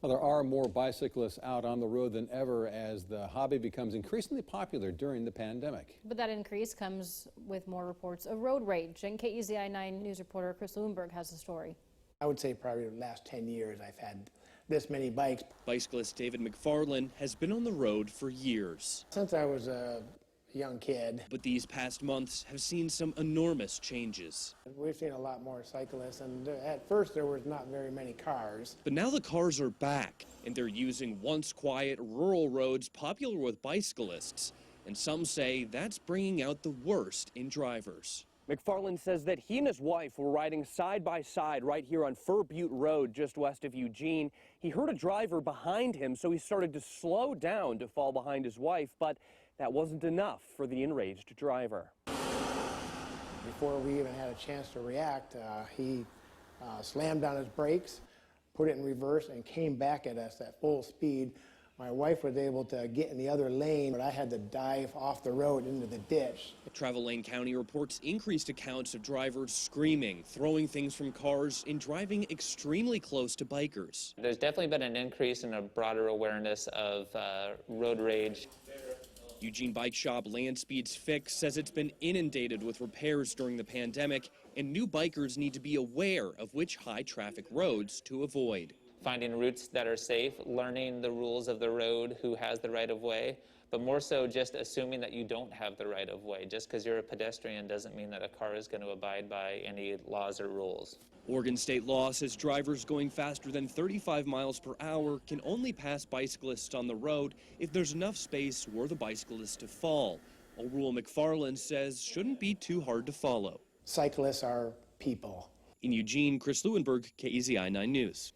Well, there are more bicyclists out on the road than ever as the hobby becomes increasingly popular during the pandemic. But that increase comes with more reports of road rage. And KEZI 9 News reporter Chris Lewinberg has the story. I would say probably the last 10 years I've had this many bikes. Bicyclist David McFarland has been on the road for years. Since I was a young kid. But these past months have seen some enormous changes. We've seen a lot more cyclists, and at first there was not very many cars. But now the cars are back, and they're using once quiet rural roads popular with bicyclists. And some say that's bringing out the worst in drivers. McFarland says that he and his wife were riding side by side right here on Fir Butte Road just west of Eugene. He heard a driver behind him, so he started to slow down to fall behind his wife, but that wasn't enough for the enraged driver. Before we even had a chance to react, he slammed on his brakes, put it in reverse, and came back at us at full speed. My wife was able to get in the other lane, but I had to dive off the road into the ditch. Travel Lane County reports increased accounts of drivers screaming, throwing things from cars, and driving extremely close to bikers. There's definitely been an increase in a broader awareness of road rage. Eugene bike shop Land Speed's Fix says it's been inundated with repairs during the pandemic, and new bikers need to be aware of which high traffic roads to avoid. Finding routes that are safe, learning the rules of the road, who has the right of way, but more so just assuming that you don't have the right of way. Just because you're a pedestrian doesn't mean that a car is going to abide by any laws or rules. Oregon state law says drivers going faster than 35 miles per hour can only pass bicyclists on the road if there's enough space for the bicyclist to fall. A rule McFarland says shouldn't be too hard to follow. Cyclists are people. In Eugene, Chris Lewinberg, KEZI 9 News.